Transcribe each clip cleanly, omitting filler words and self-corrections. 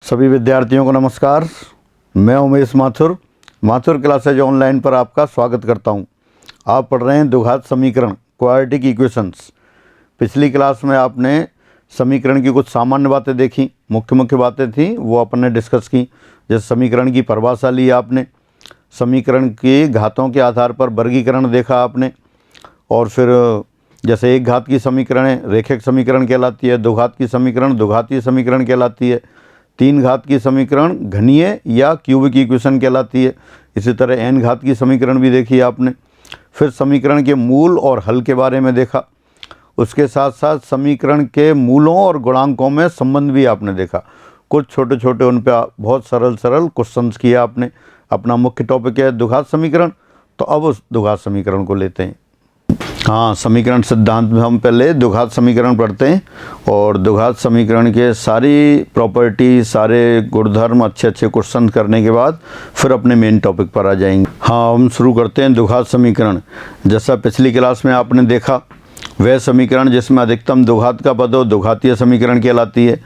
सभी विद्यार्थियों को नमस्कार। मैं उमेश माथुर क्लासेज ऑनलाइन पर आपका स्वागत करता हूं। आप पढ़ रहे हैं द्विघात समीकरण क्वाड्रेटिक इक्वेशंस। पिछली क्लास में आपने समीकरण की कुछ सामान्य बातें देखी, मुख्य बातें थी वो अपन ने डिस्कस की। जैसे समीकरण की परिभाषा ली आपने, समीकरण की घातों के आधार पर वर्गीकरण देखा आपने, और फिर जैसे एक घात की समीकरण है रैखिक समीकरण कहलाती है, दो घात की समीकरण द्विघातीय समीकरण कहलाती है, तीन घात की समीकरण घनीय या क्यूबिक इक्वेशन कहलाती है। इसी तरह एन घात की समीकरण भी देखी आपने। फिर समीकरण के मूल और हल के बारे में देखा। उसके साथ साथ समीकरण के मूलों और गुणांकों में संबंध भी आपने देखा। कुछ छोटे छोटे उन पर बहुत सरल क्वेश्चंस किए आपने। अपना मुख्य टॉपिक है द्विघात समीकरण, तो अब उस द्विघात समीकरण को लेते हैं। हाँ, समीकरण सिद्धांत में हम पहले द्विघात समीकरण पढ़ते हैं और द्विघात समीकरण के सारी प्रॉपर्टी, सारे गुणधर्म, अच्छे क्वेश्चन करने के बाद फिर अपने मेन टॉपिक पर आ जाएंगे। हाँ, हम शुरू करते हैं द्विघात समीकरण। जैसा पिछली क्लास में आपने देखा, वह समीकरण जिसमें अधिकतम द्विघात का पद हो द्विघातीय समीकरण कहलाती है।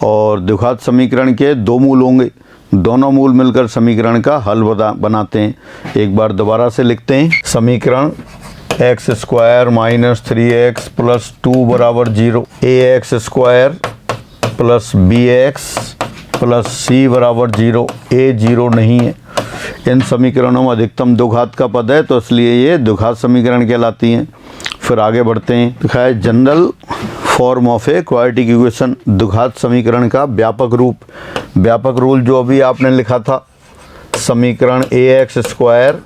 और द्विघात समीकरण के दो मूल होंगे, दोनों मूल मिलकर समीकरण का हल बनाते हैं। एक बार दोबारा से लिखते हैं। समीकरण x square minus 3x plus 2 बराबर 0, ax square plus bx plus c बराबर 0, a 0 नहीं है। इन समीकरणों में अधिकतम द्विघात का पद है, तो इसलिए ये द्विघात समीकरण कहलाती हैं। फिर आगे बढ़ते हैं। लिखा है general form of a quadratic equation, द्विघात समीकरण का व्यापक रूप। व्यापक रूल जो अभी आपने लिखा था, समीकरण ax square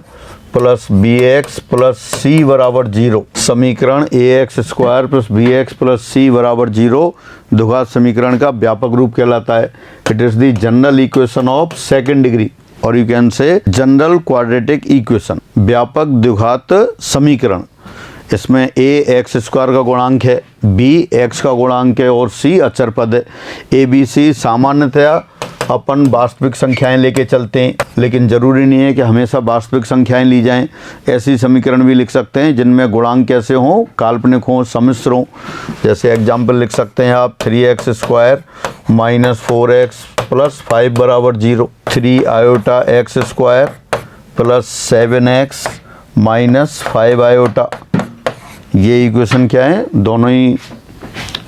plus B x plus सी बराबर 0, समीकरण ax square plus B x plus सी बराबर 0 द्विघात समीकरण का व्यापक रूप कहलाता है। It is the general equation of second degree, और you can say general quadratic equation, व्यापक द्विघात समीकरण। इसमें a एक्स स्क्वायर का गुणांक है, b x का गुणांक है और c अचर पद है। a b c सामान्यतया अपन वास्तविक संख्याएं लेके चलते हैं, लेकिन ज़रूरी नहीं है कि हमेशा वास्तविक संख्याएं ली जाएं। ऐसी समीकरण भी लिख सकते हैं जिनमें गुणांक कैसे हों, काल्पनिक हों, सम्मिश्र हों। जैसे एग्जाम्पल लिख सकते हैं आप 3x square minus 4x plus 5 बराबर 0, 3 iota x square plus 7x minus 5 iota. ये इक्वेशन क्या है? दोनों ही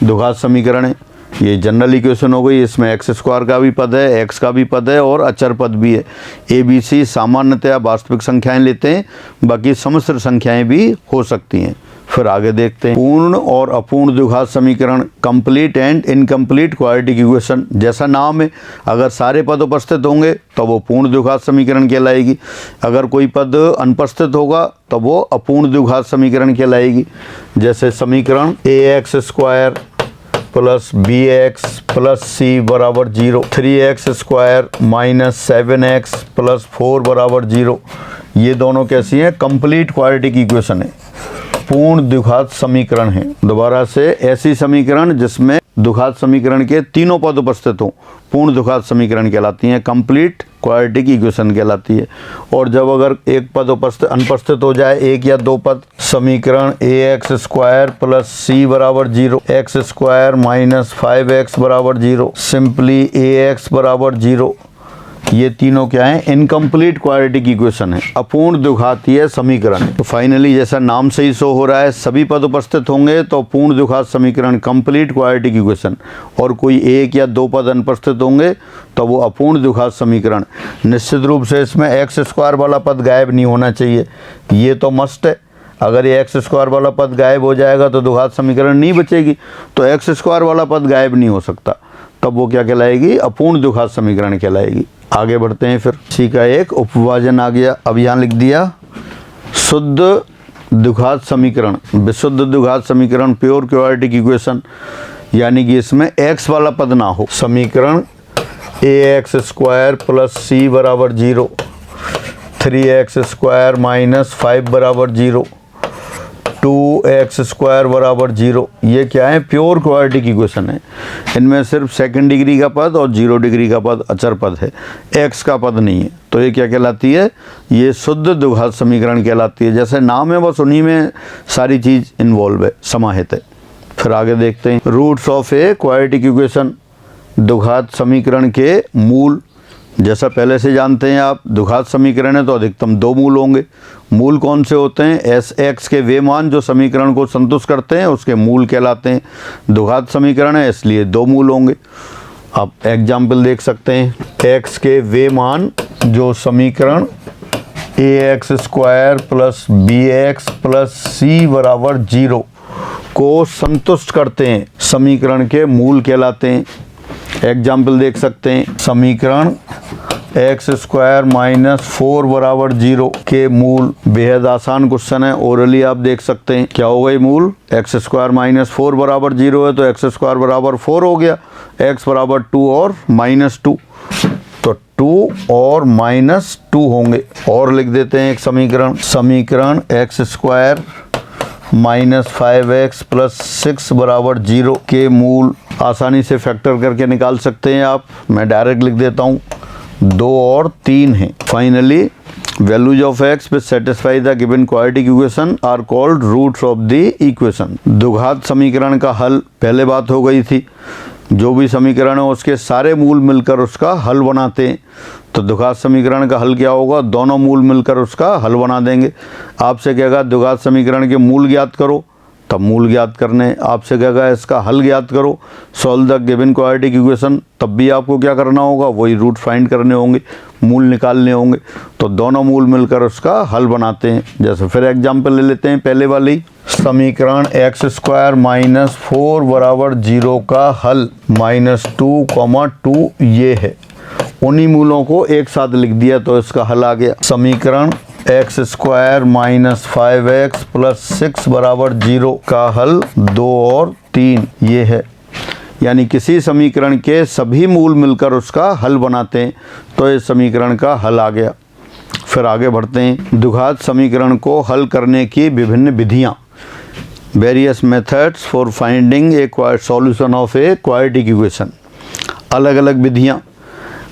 द्विघात समीकरण है। ये जनरल इक्वेशन हो गई, इसमें एक्स स्क्वायर का भी पद है, एक्स का भी पद है और अचर पद भी है। ए बी सी सामान्यतया वास्तविक संख्याएं लेते हैं, बाकी सम्मिश्र संख्याएं भी हो सकती हैं। फिर आगे देखते हैं पूर्ण और अपूर्ण द्विघात समीकरण, complete and incomplete quadratic equation. जैसा नाम है, अगर सारे पद उपस्थित होंगे तो वो पूर्ण द्विघात समीकरण कहलाएगी। अगर कोई पद अनुपस्थित होगा तो वो अपूर्ण द्विघात समीकरण कहलाएगी। जैसे समीकरण ax square plus B x plus सी बराबर 0, 3x square minus 7x plus 4 बराबर 0, ये दोनों कैसी हैं? कंप्लीट क्वाड्रेटिक इक्वेशन है, पूर्ण द्विघात समीकरण है। दोबारा से, ऐसी समीकरण जिसमें द्विघात समीकरण के तीनों पद उपस्थित हों पूर्ण द्विघात समीकरण कहलाती हैं, कंप्लीट क्वाड्रेटिक इक्वेशन कहलाती है। और जब अगर एक पद अनुपस्थित हो जाए, एक या दो पद, समीकरण ax स्क्वायर प्लस c बराबर 0, एक्स स्क्वायर माइनस 5x बराबर 0, सिंपली ax बराबर 0, ये तीनों क्या है? इनकम्प्लीट क्वाड्रेटिक इक्वेशन है, अपूर्ण द्विघातीय समीकरण है। तो फाइनली जैसा नाम से ही शो हो रहा है, सभी पद उपस्थित होंगे तो पूर्ण द्विघात समीकरण कंप्लीट क्वाड्रेटिक इक्वेशन, और कोई एक या दो पद अनुपस्थित होंगे तो वो अपूर्ण द्विघात समीकरण। निश्चित रूप से इसमें एक्स स्क्वायर वाला पद गायब नहीं होना चाहिए, ये तो मस्ट है। अगर ये एक्स स्क्वायर वाला पद गायब हो जाएगा तो द्विघात समीकरण नहीं बचेगी, तो एक्स स्क्वायर वाला पद गायब नहीं हो सकता, तब वो क्या कहलाएगी? अपूर्ण द्विघात समीकरण कहलाएगी। आगे बढ़ते हैं। फिर सी का एक उपविभाजन आ गया। अब यहाँ लिख दिया शुद्ध द्विघात समीकरण, विशुद्ध द्विघात समीकरण, प्योर क्वाड्रेटिक इक्वेशन, यानी कि इसमें एक्स वाला पद ना हो। समीकरण ax स्क्वायर प्लस सी बराबर 0, 3x स्क्वायर माइनस 5 बराबर 0, 2x स्क्वायर बराबर 0, ये क्या है? प्योर क्वाड्रेटिक इक्वेशन है। इनमें सिर्फ सेकंड डिग्री का पद और 0 डिग्री का पद अचर पद है, x का पद नहीं है। तो ये क्या कहलाती है? ये शुद्ध द्विघात समीकरण कहलाती है। जैसे नाम है बस उन्हीं में सारी चीज़ इन्वॉल्व है, समाहित है। फिर आगे देखते हैं roots of a quadratic equation. द्विघात समीकरण के मूल। जैसा पहले से जानते हैं आप, द्विघात समीकरण है तो अधिकतम 2 मूल होंगे। मूल कौन से होते हैं? एस एक्स के वे मान जो समीकरण को संतुष्ट करते हैं उसके मूल कहलाते हैं। द्विघात समीकरण है इसलिए 2 मूल होंगे। आप एग्जाम्पल देख सकते हैं। एक्स के वे मान जो समीकरण ax² plus bx plus c बराबर 0 को संतुष्ट करते हैं समीकरण के मूल कहलाते हैं। एग्जाम्पल देख सकते हैं। समीकरण x² माइनस 4 बराबर 0 के मूल। बेहद आसान क्वेश्चन है, ओरली आप देख सकते हैं। क्या हो गए मूल? x² माइनस 4 बराबर 0 है तो x² बराबर 4 हो गया, x बराबर 2 और माइनस 2, तो 2 और माइनस 2 होंगे। और लिख देते हैं एक समीकरण। समीकरण x² माइनस 5x प्लस 6 बराबर 0 के मूल आसानी से फैक्टर करके निकाल सकते हैं आप। मैं डायरेक्ट लिख देता हूँ, 2 और 3 हैं। Finally values of x which satisfy the given quadratic equation are called roots of the equation. द्विघात समीकरण का हल पहले बात हो गई थी। जो भी समीकरण है उसके सारे मूल मिलकर उसका हल बनाते हैं। तो द्विघात समीकरण का हल क्या होगा? दोनों मूल मिलकर उसका हल बना देंगे। आपसे कहेगा द्विघात समीकरण के मूल ज्ञात करो, तब मूल ज्ञात करने। आपसे कहेगा इसका हल ज्ञात करो, solve the given quadratic equation, तब भी आपको क्या करना होगा? वही रूट फाइंड करने होंगे, मूल निकालने होंगे। तो दोनों मूल मिलकर उसका हल बनाते हैं। जैसे फिर एग्जाम्पल ले लेते हैं पहले वाली। समीकरण x² माइनस 4 बराबर 0 का हल -2, ये है। उन्हीं मूलों को एक साथ लिख दिया तो इसका हल आ गया। समीकरण x² माइनस 5x प्लस 6 बराबर 0 का हल 2 और 3 ये है। यानी किसी समीकरण के सभी मूल मिलकर उसका हल बनाते हैं तो इस समीकरण का हल आ गया। फिर आगे बढ़ते हैं। द्विघात समीकरण को हल करने की विभिन्न विधियाँ, various methods for finding A solution of a quadratic equation. अलग अलग विधियाँ।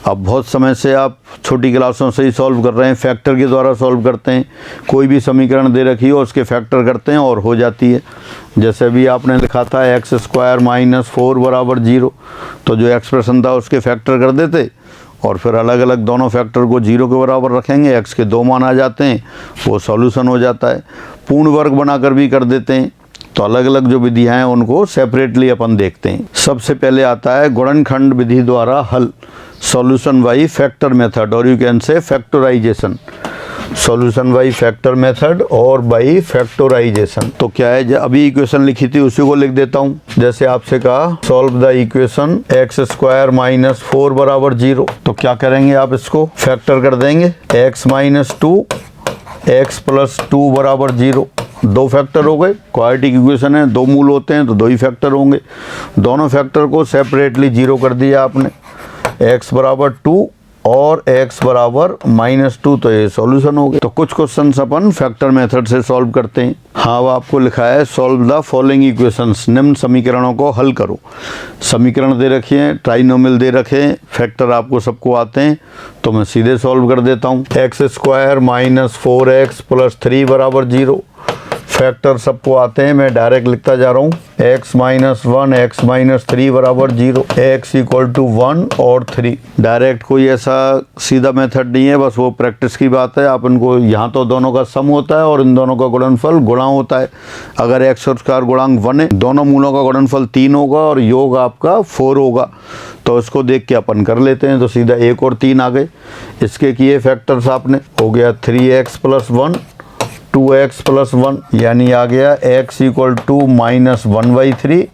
अब बहुत समय से आप छोटी क्लासों से ही सॉल्व कर रहे हैं, फैक्टर के द्वारा सॉल्व करते हैं। कोई भी समीकरण दे रखी हो उसके फैक्टर करते हैं और हो जाती है। जैसे भी आपने लिखा था x² माइनस 4 बराबर 0, तो जो एक्सप्रेशन था उसके फैक्टर कर देते और फिर अलग अलग दोनों फैक्टर को 0 के बराबर रखेंगे, x के 2 मान आ जाते हैं, वो सॉल्यूशन हो जाता है। पूर्ण वर्ग बनाकर भी कर देते हैं। तो अलग अलग जो विधियाँ हैं उनको सेपरेटली अपन देखते हैं। सबसे पहले आता है गुणनखंड विधि द्वारा हल, सॉल्यूशन बाई फैक्टर मेथड, और you can say factorisation. Solution by factor method और बाई फैक्टराइजेशन। तो क्या है, अभी इक्वेशन लिखी थी उसी को लिख देता हूँ। जैसे आपसे कहा solve the equation x² minus 4 बराबर 0, तो क्या करेंगे आप? इसको फैक्टर कर देंगे। x माइनस 2 x प्लस 2 बराबर 0, 2 फैक्टर हो गए। क्वाड्रेटिक इक्वेशन है, 2 मूल होते हैं तो 2 ही फैक्टर होंगे। दोनों फैक्टर को सेपरेटली 0 कर दिया आपने। x बराबर 2 और x बराबर -2, तो ये सॉल्यूशन हो गया। तो कुछ क्वेश्चन अपन फैक्टर मेथड से सॉल्व करते हैं। हाँ, वो आपको लिखा है सॉल्व द फॉलोइंग इक्वेशंस, निम्न समीकरणों को हल करो। समीकरण दे रखे हैं, ट्राइनोमियल दे रखे हैं, फैक्टर आपको सबको आते हैं, तो मैं सीधे सॉल्व कर देता हूँ। x² माइनस 4x प्लस 3 बराबर 0, फैक्टर सबको आते हैं, मैं डायरेक्ट लिखता जा रहा हूँ। x माइनस 1 x माइनस 3 बराबर 0, x इक्वल टू 1 और 3। डायरेक्ट कोई ऐसा सीधा मेथड नहीं है, बस वो प्रैक्टिस की बात है। आप इनको, यहाँ तो दोनों का सम होता है और इन दोनों का गुणनफल गुणा होता है। अगर x और उसका गुणांक 1 है, दोनों मूलों का गुणनफल 3 होगा और योग आपका 4 होगा। तो इसको देख के अपन कर लेते हैं, तो सीधा 1 और 3 आ गए। इसके किए फैक्टर्स आपने, हो गया 3x प्लस 1 2x प्लस 1, यानी आ गया x इक्वल टू -1/3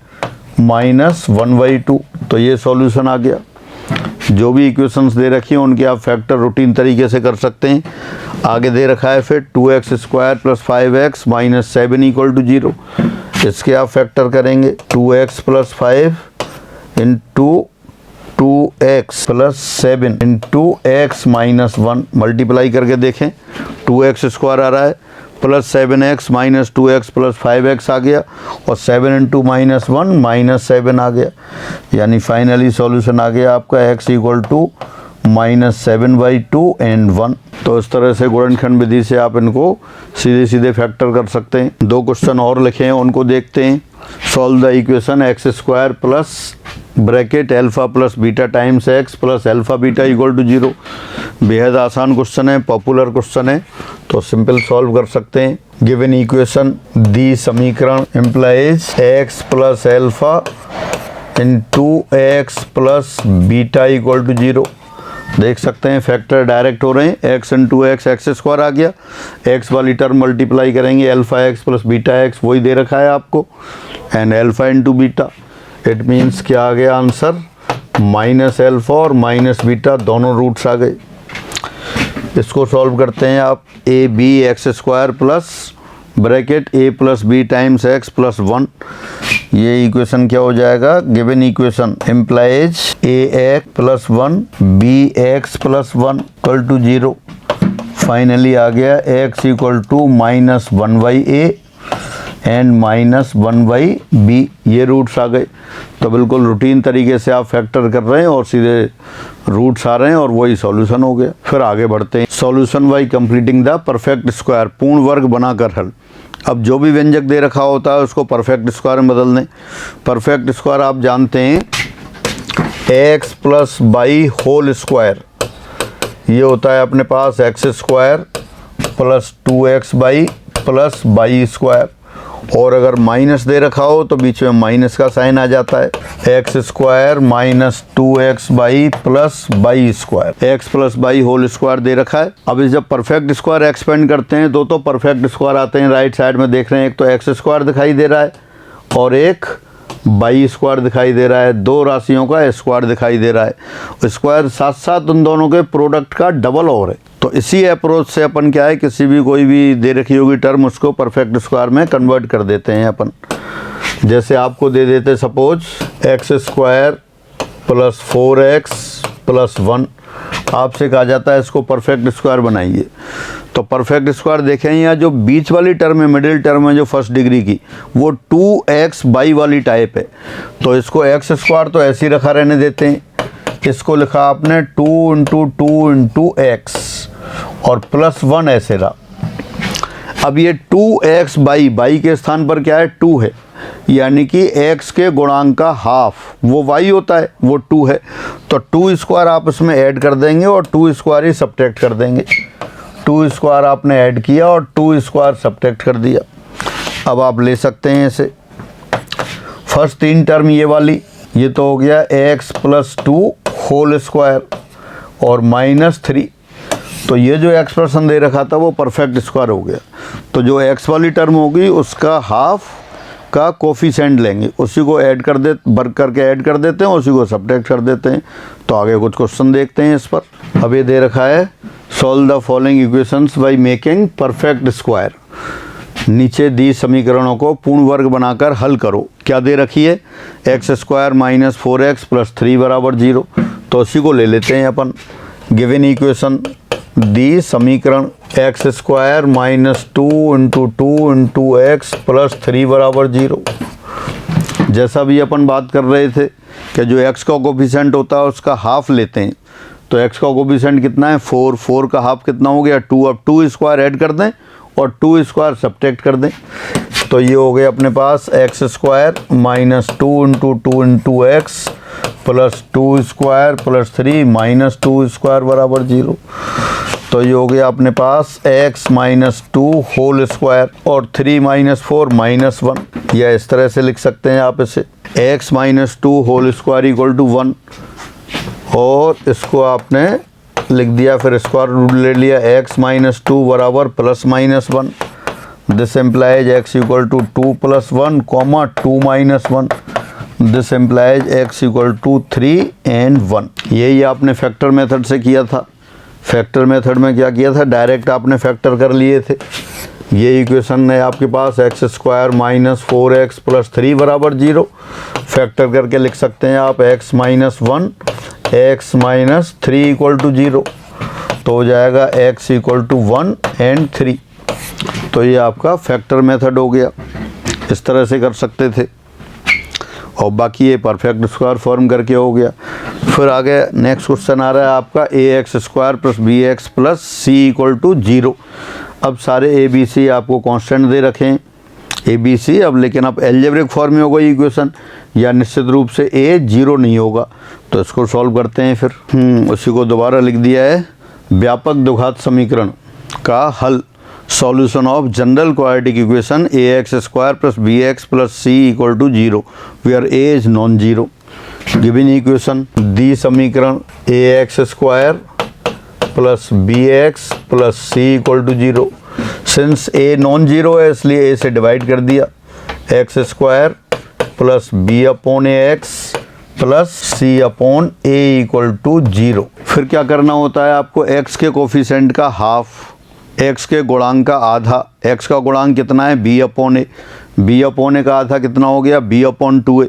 -1/2। तो ये सॉल्यूशन आ गया। जो भी इक्वेशंस दे रखी हैं उनके आप फैक्टर रूटीन तरीके से कर सकते हैं। आगे दे रखा है फिर 2x² plus 5x minus 7 equal to 0, इसके आप फैक्टर करेंगे। 2x plus 5 into 2x plus 7 into x minus 1, multiply करके देखें। 2x² आ रहा है plus 7x minus 2x plus 5x आ गया, और 7 इंटू -1 -7 आ गया। यानी फाइनली सॉल्यूशन आ गया आपका x इक्वल टू -7/2 एंड 1। तो इस तरह से गुणनखंड विधि से आप इनको सीधे सीधे फैक्टर कर सकते हैं। 2 क्वेश्चन और लिखे हैं, उनको देखते हैं। Solve the equation x² plus bracket alpha plus beta times x plus alpha beta equal to 0। बेहद आसान क्वेश्चन है, पॉपुलर क्वेश्चन है, तो सिंपल सॉल्व कर सकते हैं। गिवन इक्वेशन दी समीकरण implies x plus alpha into x plus beta equal to 0। देख सकते हैं फैक्टर डायरेक्ट हो रहे हैं, x इंटू एक्स x² आ गया, x वाली टर्म मल्टीप्लाई करेंगे alpha x plus beta x, वही दे रखा है आपको, and alpha into beta. It means क्या आ गया आंसर, माइनस अल्फा और माइनस बीटा दोनों रूट्स आ गए। इसको सॉल्व करते हैं आप। A b x² plus bracket a plus b times x plus 1, ये इक्वेशन क्या हो जाएगा, given equation implies ax plus 1 bx plus 1 equal to 0। Finally आ गया x equal to -1/a and -1/b, ये रूट्स आ गए। तो बिल्कुल रूटीन तरीके से आप फैक्टर कर रहे हैं और सीधे रूट्स आ रहे हैं और वही सॉल्यूशन हो गया। फिर आगे बढ़ते हैं। Solution by completing the perfect square, पूर्ण वर्ग बनाकर हल। अब जो भी व्यंजक दे रखा होता है उसको परफेक्ट स्क्वायर में बदल दें। परफेक्ट स्क्वायर आप जानते हैं x plus by whole square, ये होता है अपने पास x² plus 2x by plus by square, और अगर माइनस दे रखा हो तो बीच में माइनस का साइन आ जाता है, x² minus 2x by plus by square, x plus by whole square दे रखा है। अब इस जब परफेक्ट स्क्वायर एक्सपेंड करते हैं तो परफेक्ट स्क्वायर आते हैं। राइट साइड में देख रहे हैं, एक तो x² दिखाई दे रहा है और एक बाई स्क्वायर दिखाई दे रहा है, दो राशियों का स्क्वायर दिखाई दे रहा है। स्क्वायर साथ साथ उन दोनों के प्रोडक्ट का डबल और है। तो इसी अप्रोच से अपन क्या है, किसी भी कोई भी दे रखी होगी टर्म उसको परफेक्ट स्क्वायर में कन्वर्ट कर देते हैं अपन। जैसे आपको दे देते suppose x² plus 4x plus 1, आपसे कहा जाता है इसको परफेक्ट स्क्वायर बनाइए। तो परफेक्ट स्क्वायर देखें, यहाँ जो बीच वाली टर्म है, मिडिल टर्म है जो फर्स्ट डिग्री की, वो 2x बाई वाली टाइप है। तो इसको x² तो ऐसे ही रखा रहने देते हैं, इसको लिखा आपने 2 इंटू 2 इंटू x और प्लस 1 ऐसे रहा। अब ये 2x बाई के स्थान पर क्या है, 2 है, यानी कि x के गुणांक का हाफ वो y होता है, वो 2 है। तो 2² आप इसमें ऐड कर देंगे और 2² ही सब्ट्रैक्ट कर देंगे। 2² आपने ऐड किया और 2² सब्ट्रैक्ट कर दिया। अब आप ले सकते हैं इसे, फर्स्ट 3 टर्म ये वाली, ये तो हो गया x प्लस 2 होल स्क्वायर और -3। तो ये जो एक्सप्रेशन दे रखा था वो परफेक्ट स्क्वायर हो गया। तो जो x वाली टर्म होगी उसका हाफ का कोफिशिएंट लेंगे, उसी को ऐड कर दे, वर्क करके ऐड कर देते हैं, उसी को सब्ट्रैक्ट कर देते हैं। तो आगे कुछ क्वेश्चन देखते हैं इस पर। अब ये दे रखा है solve the following equations by making perfect square. नीचे दी समीकरणों को पूर्ण वर्ग बनाकर हल करो। क्या दे रखी है, x² माइनस 4x प्लस 3 बराबर 0। तो उसी को ले लेते हैं अपन। गिवन इक्वेशन दी समीकरण x² minus 2 into 2 into x plus 3 बराबर 0। जैसा भी अपन बात कर रहे थे कि जो x का कोफिशिएंट होता है उसका हाफ लेते हैं। तो x का कोफिशिएंट कितना है, 4 का हाफ कितना हो गया, 2। अब 2² ऐड कर दें और 2² सब्ट्रैक्ट कर दें। तो ये हो गया अपने पास x² minus 2 into 2 into x plus 2² plus 3 minus 2² बराबर 0। तो ये हो गया अपने पास x माइनस 2 होल स्क्वायर और 3 माइनस 4 माइनस 1, या इस तरह से लिख सकते हैं आप इसे, x minus 2 whole square equal to 1, और इसको आपने लिख दिया, फिर स्क्वायर रूट ले लिया, x माइनस 2 बराबर plus minus 1। This implies x equal to 2 plus 1 comma 2 minus 1। This implies x equal to 3 and 1। यही आपने फैक्टर मेथड से किया था। फैक्टर मेथड में क्या किया था, डायरेक्ट आपने फैक्टर कर लिए थे। ये इक्वेशन है आपके पास x² माइनस 4x प्लस 3 बराबर 0। फैक्टर करके लिख सकते हैं आप x minus 1 x minus 3 equal to 0। तो हो जाएगा x इक्वल टू 1 एंड 3। तो ये आपका फैक्टर मेथड हो गया, इस तरह से कर सकते थे। और बाकी ये परफेक्ट स्क्वायर फॉर्म करके हो गया। फिर आगे नेक्स्ट क्वेश्चन आ रहा है आपका ax² + bx + c = 0। अब सारे ए बी सी आपको कांस्टेंट दे रखे हैं ए बी सी। अब लेकिन अब एल्जेब्रिक फॉर्म में होगा ये इक्वेशन, या निश्चित रूप से ए 0 नहीं होगा। तो इसको सॉल्व करते हैं फिर। उसी को दोबारा लिख दिया है। व्यापक द्विघात समीकरण का हल, solution of general quadratic equation ax² + bx + c = 0 where a is non zero. Given equation दी समीकरण ax² + bx + c = 0। Since a non zero है इसलिए a से डिवाइड कर दिया, x² + b/ax + c/a = 0। फिर क्या करना होता है आपको, x के कोफिशिएंट का हाफ, x के गुणांक का आधा। x का गुणांक कितना है b/a, b/a का आधा कितना हो गया b/2a।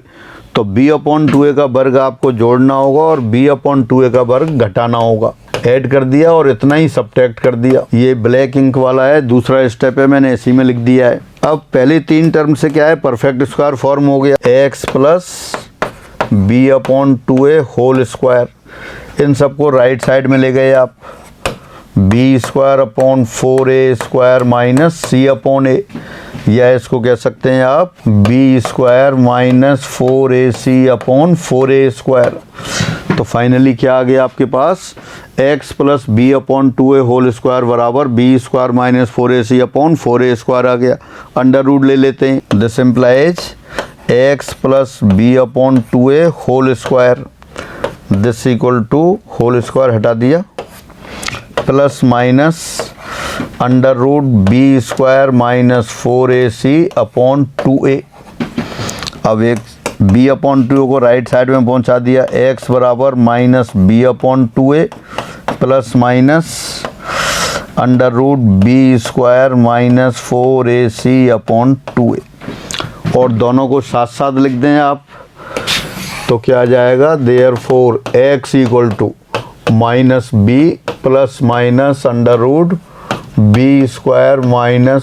तो b/2a का वर्ग आपको जोड़ना होगा और b/2a का वर्ग घटाना होगा। ऐड कर दिया और इतना ही सब्ट्रैक्ट कर दिया। ये ब्लैक इंक वाला है, दूसरा स्टेप है, मैंने इसी में लिख दिया है। अब पहले 3 टर्म से क्या है, परफेक्ट स्क्वायर फॉर्म हो गया, x + b/2a होल स्क्वायर। इन सबको राइट साइड में ले गए आप, b² / 4a² - c/a, या इसको कह सकते हैं आप b² - 4ac/4a²। तो फाइनली क्या आ गया आपके पास, x + b/2a होल स्क्वायर बराबर b² - 4ac/4a² आ गया। अंडर रूट ले लेते हैं। This implies x + b/2a whole square, this equal to whole square हटा दिया, plus minus under root b² - 4ac/2a। अब एक b/2a को राइट साइड में पहुंचा दिया, x बराबर -b/2a plus minus under root b² - 4ac/2a। और दोनों को साथ साथ लिख दें आप, तो क्या आ जाएगा, therefore x = -b plus minus under root b² -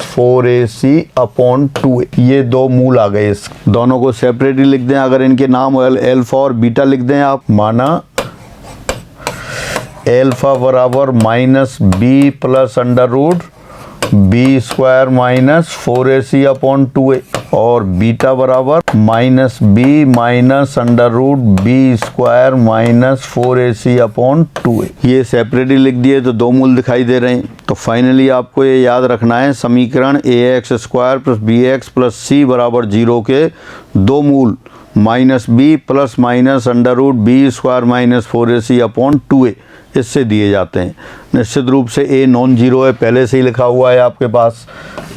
4ac/2a। ये दो मूल आ गए। इस दोनों को सेपरेटली लिख दें। अगर इनके नाम अल्फा और बीटा लिख दें आप, माना अल्फा बराबर -b plus under root b² - 4ac/2a और बीटा बराबर -b minus under root b² - 4ac/2a। ये सेपरेटली लिख दिए तो दो मूल दिखाई दे रहे हैं। तो फाइनली आपको ये याद रखना है, समीकरण ax² + bx + c = 0 के दो मूल -b plus minus under root b² - 4ac/2a इससे दिए जाते हैं। निश्चित रूप से a नॉन जीरो है, पहले से ही लिखा हुआ है आपके पास।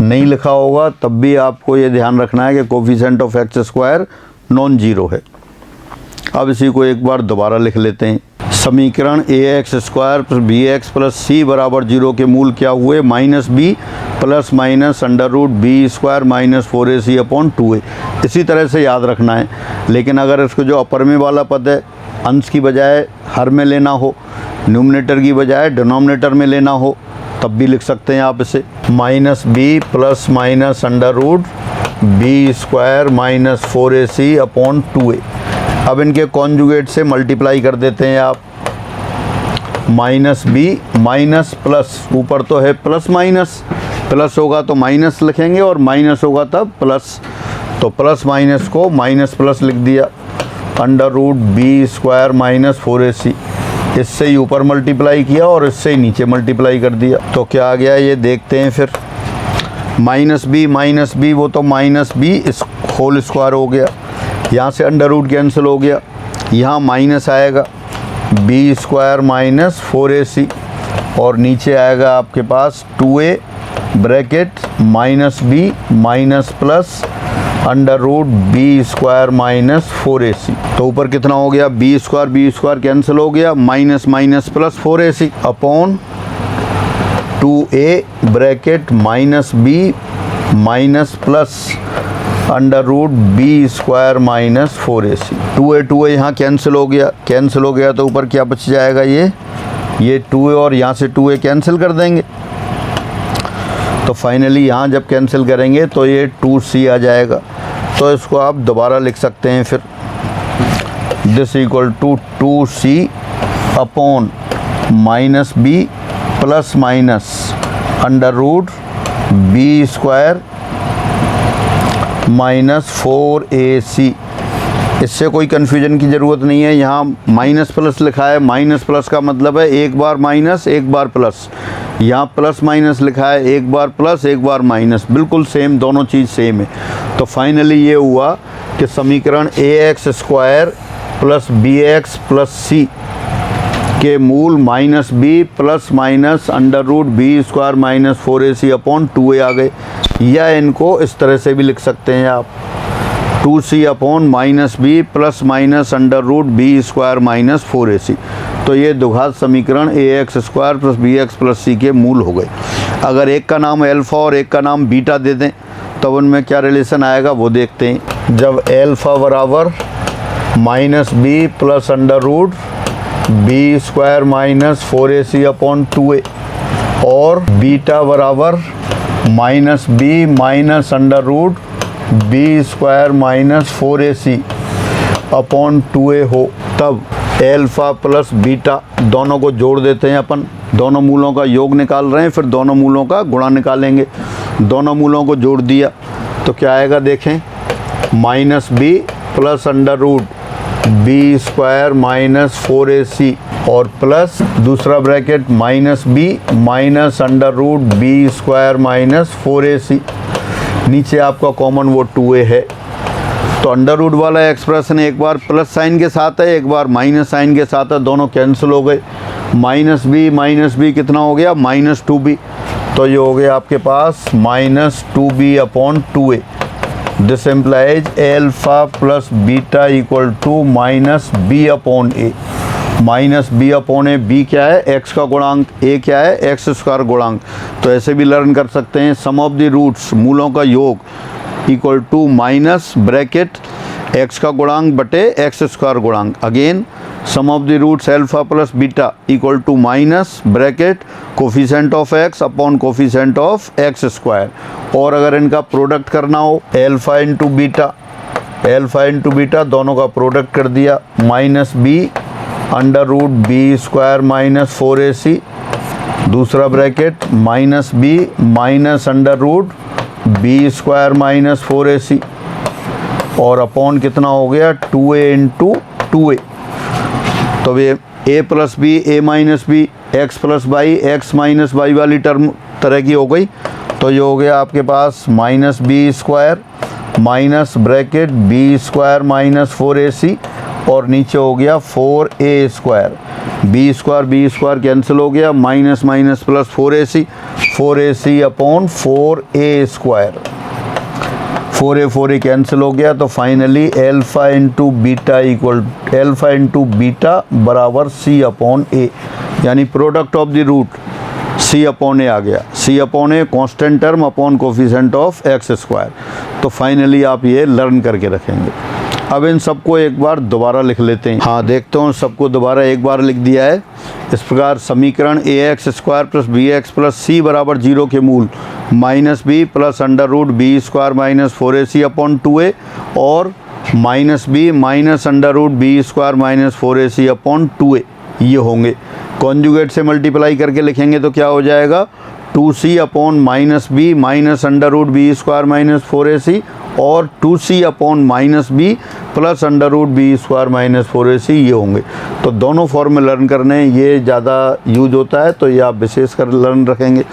नहीं लिखा होगा तब भी आपको ये ध्यान रखना है कि coefficient of x² non zero है। अब इसी को एक बार दोबारा लिख लेते हैं। समीकरण ax² + bx + c = 0 के मूल क्या हुए, -b plus minus under root b² - 4ac/2a। इसी तरह से याद रखना है। लेकिन अगर इसको जो अपर में वाला पद है, अंश की बजाय हर में लेना हो, न्यूमरेटर की बजाय डिनोमिनेटर में लेना हो, तब भी लिख सकते हैं आप इसे -b plus minus under root b² - 4ac/2a। अब इनके कॉन्जुगेट से मल्टीप्लाई कर देते हैं आप, -b माइनस प्लस, ऊपर तो है प्लस माइनस, प्लस होगा तो माइनस लिखेंगे और माइनस होगा तब प्लस। तो प्लस माइनस को माइनस प्लस लिख दिया, अंडर रूट b² - 4ac। इससे ही ऊपर मल्टीप्लाई किया और इससे ही नीचे मल्टीप्लाई कर दिया। तो क्या आ गया ये देखते हैं फिर, -b वो तो -b इस होल स्क्वायर हो गया, यहाँ से अंडर रूट कैंसिल हो गया, यहाँ माइनस आएगा b² - 4ac और नीचे आएगा आपके पास 2a bracket -b minus plus under root b² - 4ac। तो ऊपर कितना हो गया, b² कैंसिल हो गया, minus minus plus 4ac upon 2a bracket -b minus plus under root b² - 4ac। 2a यहाँ कैंसिल हो गया, तो ऊपर क्या बच जाएगा, ये 2a और यहाँ से 2a कैंसिल कर देंगे। तो फाइनली यहाँ जब कैंसिल करेंगे तो ये 2c आ जाएगा। तो इसको आप दोबारा लिख सकते हैं फिर this equal to 2c upon minus b plus minus under root b square minus 4ac। इससे कोई कन्फ्यूजन की ज़रूरत नहीं है। यहाँ माइनस प्लस लिखा है, माइनस प्लस का मतलब है एक बार माइनस एक बार प्लस। यहाँ प्लस माइनस लिखा है, एक बार प्लस एक बार माइनस, बिल्कुल सेम, दोनों चीज़ सेम है। तो फाइनली ये हुआ कि समीकरण ax square plus bx plus c के मूल minus b plus minus under root b square minus 4ac upon 2a आ गए। या इनको इस तरह से भी लिख सकते हैं आप, 2c upon minus b plus minus under root b square minus 4ac। तो ये द्विघात समीकरण ax square plus bx plus c के मूल हो गए। अगर एक का नाम अल्फ़ा और एक का नाम बीटा दे दें तब उनमें क्या रिलेशन आएगा वो देखते हैं। जब अल्फ़ा बराबर minus b plus under root b square minus 4ac upon 2a और बीटा बराबर minus b minus under root b square minus 4ac upon 2a हो, तब अल्फ़ा प्लस बीटा दोनों को जोड़ देते हैं अपन। दोनों मूलों का योग निकाल रहे हैं, फिर दोनों मूलों का गुणा निकालेंगे। दोनों मूलों को जोड़ दिया तो क्या आएगा देखें, minus b plus under root b square minus 4ac और प्लस दूसरा bracket minus b minus under root b square minus 4ac। नीचे आपका कॉमन वो 2a है। तो अंडर रूट वाला एक्सप्रेशन एक बार प्लस साइन के साथ है, एक बार माइनस साइन के साथ है, दोनों कैंसिल हो गए। माइनस बी कितना हो गया, माइनस 2b। तो ये हो गया आपके पास minus 2b upon 2a। This implies alpha plus beta equal to minus B upon A. Minus B upon A, B क्या है, एक्स का गुणांक, ए क्या है, एक्स स्क्वायर गुणांक। तो ऐसे भी लर्न कर सकते हैं, सम ऑफ द रूट्स मूलों का योग equal to minus bracket x का गुणांक बटे एक्स स्क्वायर गुणांक। Again sum of the roots alpha plus beta equal to minus bracket coefficient of x upon coefficient of x square. और अगर इनका प्रोडक्ट करना हो एल्फ़ा इंटू बीटा दोनों का प्रोडक्ट कर दिया, minus b under root b square minus 4ac, दूसरा bracket minus b minus under root b square minus 4ac और अपॉन कितना हो गया 2a इंटू 2a। तो ये a plus B A minus B x plus Y X minus Y वाली term तरह की हो गई। तो ये हो गया आपके पास minus B square minus bracket B square minus 4ac और नीचे हो गया 4a square. B square cancel हो गया, minus minus plus 4ac upon 4a square. 4a cancel हो गया। तो फाइनली एल्फ़ा इंटू बीटा बराबर c अपॉन a, यानी product of the root c upon a आ गया। c upon a constant term upon coefficient of x square. तो finally आप ये लर्न करके रखेंगे। अब इन सबको एक बार दोबारा लिख लेते हैं। हाँ, देखते हो सबको दोबारा एक बार लिख दिया है। इस प्रकार समीकरण ax square plus bx plus c बराबर 0 के मूल minus b plus under root b square minus 4ac upon 2a और minus b minus under root b square minus 4ac upon 2a ये होंगे। कॉन्जुगेट से मल्टीप्लाई करके लिखेंगे तो क्या हो जाएगा, 2c upon minus b minus under root b square minus 4ac और 2c upon minus b plus under root b square minus 4ac ये होंगे। तो दोनों फॉर्म में लर्न करने ये ज़्यादा यूज होता है, तो ये आप विशेष कर लर्न रखेंगे।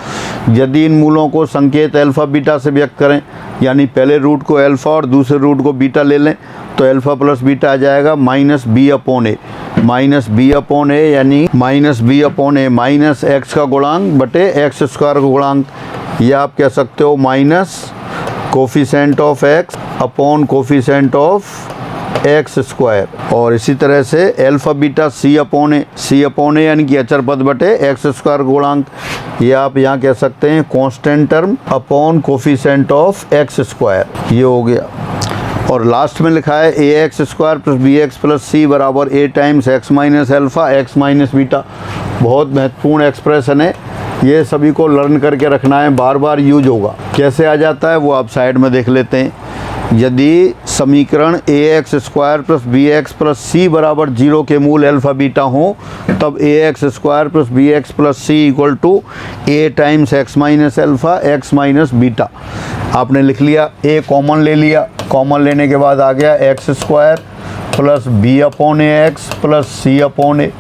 यदि इन मूलों को संकेत अल्फ़ा बीटा से व्यक्त करें, यानी पहले रूट को अल्फ़ा और दूसरे रूट को बीटा ले लें, तो अल्फ़ा प्लस बीटा आ जाएगा minus B upon A. Minus B upon ए यानी minus B upon A minus x का गुणांक बटे एक्स स्क्वायर का गुणांक, या आप कह सकते हो minus coefficient of x upon coefficient of x square. और इसी तरह से अल्फ़ा बीटा सी अपॉन ए यानी कि अचर पद बटे एक्स स्क्वायर गुणांक, या आप यहाँ कह सकते हैं constant term upon coefficient of x square ये हो गया। और लास्ट में लिखा है ax square plus bx plus c बराबर a times x minus alpha x minus beta. बहुत महत्वपूर्ण एक्सप्रेशन है, ये सभी को लर्न करके रखना है, बार बार यूज होगा। कैसे आ जाता है वो आप साइड में देख लेते हैं। यदि समीकरण ए x square plus B x plus सी बराबर 0 के मूल अल्फ़ा बीटा हों, तब A x square plus B x plus C equal to A times x minus alpha x minus beta. आपने लिख लिया, ए कॉमन ले लिया, कॉमन लेने के बाद आ गया X square plus B upon A X plus C upon A.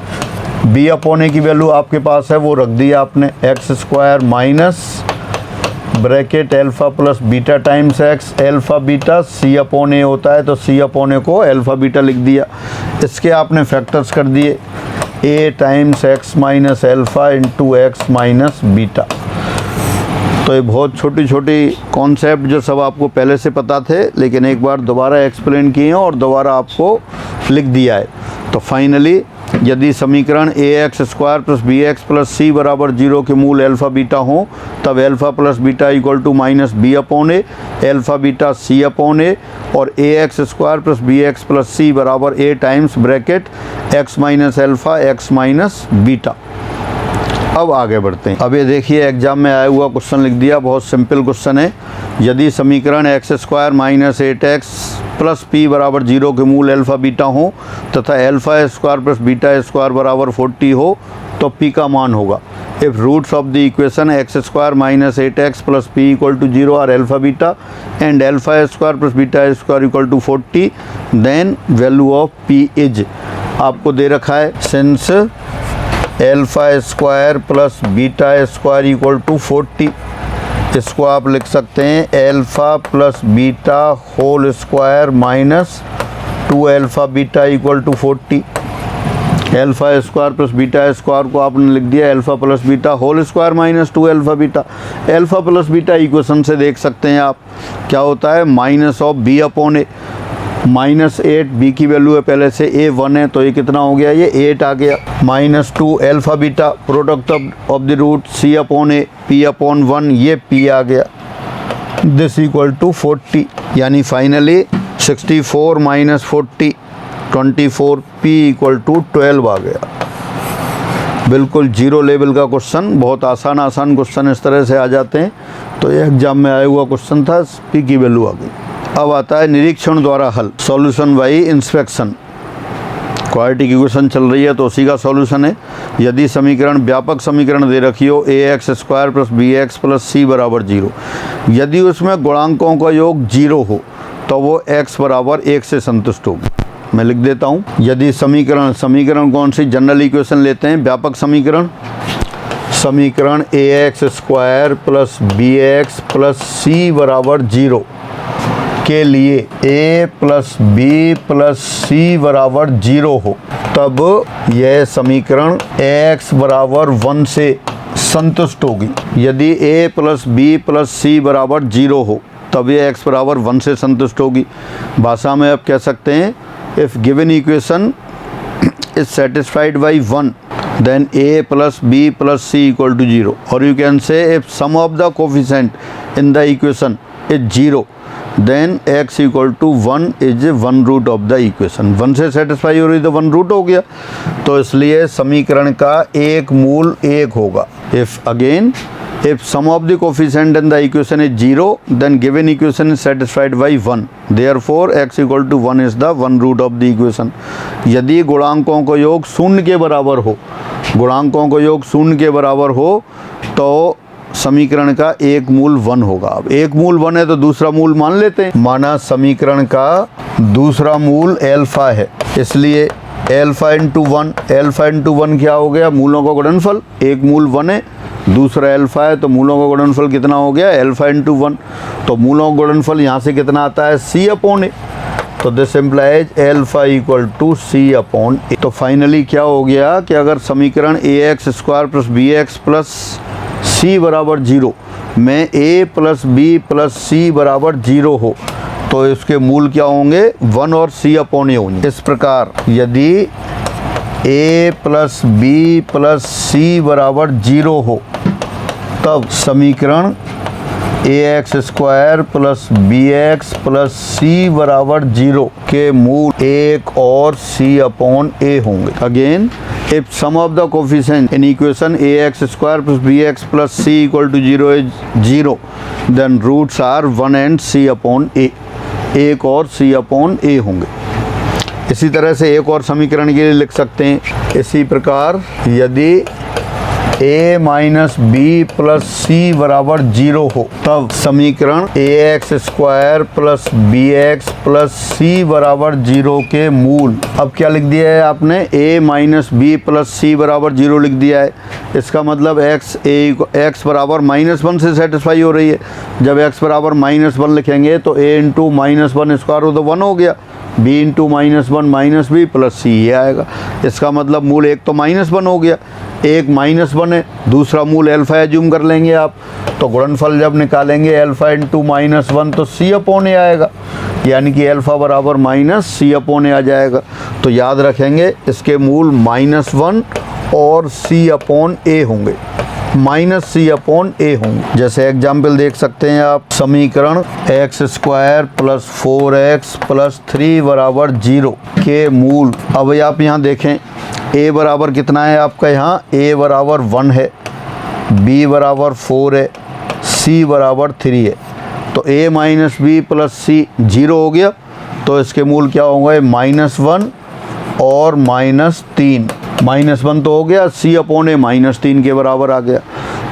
B upon A की वैल्यू आपके पास है, वो रख दिया आपने, X square minus bracket alpha plus beta times X alpha beta, C upon A होता है तो सी अपॉन ए को अल्फ़ा बीटा लिख दिया। इसके आपने फैक्टर्स कर दिए, a times x minus alpha into x minus beta. तो ये बहुत छोटी छोटी कॉन्सेप्ट जो सब आपको पहले से पता थे, लेकिन एक बार दोबारा एक्सप्लेन किए हैं और दोबारा आपको लिख दिया है। तो फाइनली यदि समीकरण ए x square plus B x plus सी बराबर 0 के मूल अल्फ़ा बीटा हों, तब alpha plus beta equal to minus B upon a alpha beta C upon a, और a x square plus B x plus सी बराबर a times bracket x minus alpha x minus beta. अब आगे बढ़ते हैं। अब ये देखिए, एग्जाम में आया हुआ क्वेश्चन लिख दिया, बहुत सिंपल क्वेश्चन है। यदि समीकरण x square minus 8x plus p बराबर 0 के मूल अल्फ़ा बीटा हो तथा alpha square plus beta square बराबर 40 हो, तो पी का मान होगा। If roots of the equation x square minus 8x plus p equal to 0 are alpha beta and alpha square plus beta square equal to 40, then value of p is, आपको दे रखा है since alpha square plus beta square equal to 40, इसको आप लिख सकते हैं alpha plus beta whole square minus 2 alpha beta equal to 40। Alpha square plus beta square को आपने लिख दिया alpha plus beta whole square minus 2 alpha beta. Alpha plus beta equation से देख सकते हैं आप क्या होता है, minus of b upon a, -8 b की वैल्यू है पहले से, ए 1 है तो ये कितना हो गया, ये 8 आ गया, -2 alpha beta product of the root c upon a p upon 1, ये पी आ गया, दिस इक्वल टू 40, यानी finally 64 minus 40 24, p equal to 12 आ गया। बिल्कुल जीरो लेवल का क्वेश्चन, बहुत आसान क्वेश्चन इस तरह से आ जाते हैं। तो ये एग्जाम में आया हुआ क्वेश्चन था, पी की वैल्यू आ गई। अब आता है निरीक्षण द्वारा हल, solution by inspection. Quadratic equation चल रही है तो उसी का सॉल्यूशन है। यदि समीकरण व्यापक समीकरण दे रखी हो a x square plus B x plus सी बराबर 0, यदि उसमें गुणांकों का योग 0 हो तो वो x बराबर 1 से संतुष्ट होगी। मैं लिख देता हूँ, यदि समीकरण कौन सी, जनरल इक्वेशन लेते हैं, व्यापक समीकरण ए x square plus B x plus सी बराबर 0 के लिए a प्लस बी प्लस सी बराबर 0 हो, तब यह समीकरण x बराबर 1 से संतुष्ट होगी। यदि a प्लस बी प्लस सी बराबर 0 हो तब ये x बराबर 1 से संतुष्ट होगी। भाषा में आप कह सकते हैं, if given equation is satisfied by 1 then a plus b plus c equal to 0, or you can say if sum of the coefficient in the equation is 0 then x equal to 1 is 1 root of the equation। 1 से satisfy हो रही तो 1 root हो गया, तो इसलिए समीकरण का एक मूल 1 होगा। If sum of the coefficient in the equation is 0 then given equation is satisfied by 1, therefore x equal to 1 is the 1 root of the equation। यदि गुणांकों का योग 0 के बराबर हो तो समीकरण का एक मूल 1 होगा। अब एक मूल 1 है तो दूसरा मूल मान लेते हैं, माना समीकरण का दूसरा मूल अल्फा है, इसलिए अल्फा इंटू 1 क्या हो गया, मूलों का गुणनफल। एक मूल 1 है, दूसरा अल्फा है, तो मूलों का गुणनफल कितना हो गया, अल्फा इंटू 1। तो मूलों का गुणनफल यहाँ से कितना आता है, सी अपॉन ए, तो this implies alpha equal to c upon a. तो फाइनली क्या हो गया कि अगर समीकरण ए x square plus B x plus सी बराबर 0 में a प्लस बी प्लस सी बराबर 0 हो तो इसके मूल क्या होंगे, 1 और c अपॉन ए होंगे। इस प्रकार यदि a प्लस बी प्लस सी बराबर 0 हो तब समीकरण ए x square plus B x plus सी बराबर 0 के मूल 1 और c अपॉन ए होंगे। Again if sum of the coefficient in equation ax square plus bx plus c equal to 0 is 0 then roots are 1 and c upon a। एक और सी upon ए होंगे। इसी तरह से एक और समीकरण के लिए लिख सकते हैं इसी प्रकार, यदि a माइनस बी प्लस सी बराबर 0 हो तब समीकरण ax square plus B x plus सी बराबर 0 के मूल। अब क्या लिख दिया है आपने, a माइनस बी प्लस सी बराबर 0 लिख दिया है। इसका मतलब x बराबर -1 से सेटिस्फाई हो रही है। जब x बराबर -1 लिखेंगे तो a इंटू -1 स्क्वायर हो तो 1 हो गया, b into -1 minus b plus c ये आएगा। इसका मतलब मूल एक तो -1 हो गया, एक -1 है, दूसरा मूल अल्फ़ा एज्यूम कर लेंगे आप, तो गुणनफल जब निकालेंगे अल्फ़ा इंटू -1 तो सी अपॉन ए आएगा, यानी कि अल्फ़ा बराबर माइनस सी अपॉन ए आ जाएगा। तो याद रखेंगे इसके मूल -1 और सी अपॉन ए होंगे, माइनस सी अपॉन ए होंगे। जैसे एग्जाम्पल देख सकते हैं आप, समीकरण x square plus 4x plus 3 बराबर 0 के मूल। अब आप यहाँ देखें a बराबर कितना है आपका, यहाँ a बराबर 1 है, b बराबर 4 है, c बराबर 3 है। तो a minus b plus c 0 हो गया, तो इसके मूल क्या होंगे, -1 और -3। -1 तो हो गया, c अपॉन ए -3 के बराबर आ गया।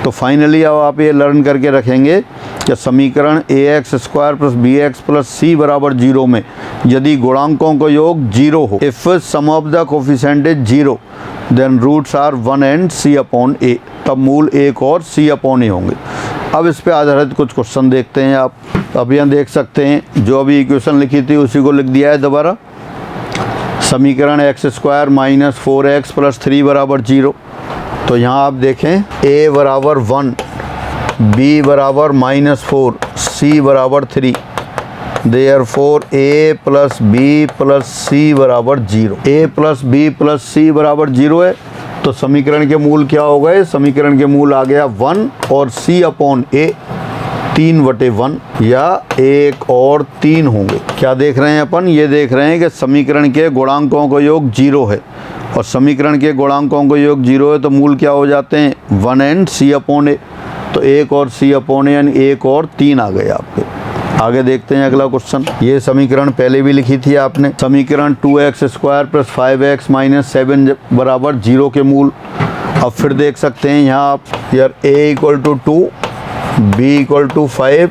तो फाइनली अब आप ये लर्न करके रखेंगे कि समीकरण ax square plus B x plus सी बराबर 0 में यदि गुणांकों का योग 0 हो, if sum of the coefficient is 0 then roots are 1 and c upon a, तब मूल 1 और c अपॉन ए होंगे। अब इस पे आधारित कुछ क्वेश्चन देखते हैं आप। अब यहाँ देख सकते हैं जो अभी इक्वेशन लिखी थी उसी को लिख दिया है दोबारा। समीकरण x square minus 4x plus 3 बराबर 0। तो यहाँ आप देखें a बराबर 1, b बराबर -4, c बराबर 3, therefore a plus b plus c बराबर 0। a plus b plus c बराबर 0 है, तो समीकरण के मूल क्या हो गए, समीकरण के मूल आ गया 1 और c अपॉन a 3/1 या 1 और 3 होंगे। क्या देख रहे हैं अपन, ये देख रहे हैं कि समीकरण के गुणांकों का योग 0 है और समीकरण के गुणांकों का योग 0 है, तो मूल क्या हो जाते हैं 1 एंड c अपॉन ए। तो 1 और c अपॉन ए यानी 1 और 3 आ गए आपके। आगे देखते हैं अगला क्वेश्चन। ये समीकरण पहले भी लिखी थी आपने, समीकरण 2x square plus 5x minus 7 बराबर 0 के मूल। अब फिर देख सकते हैं यहाँ आप, यार a equal to 2, b equal to 5,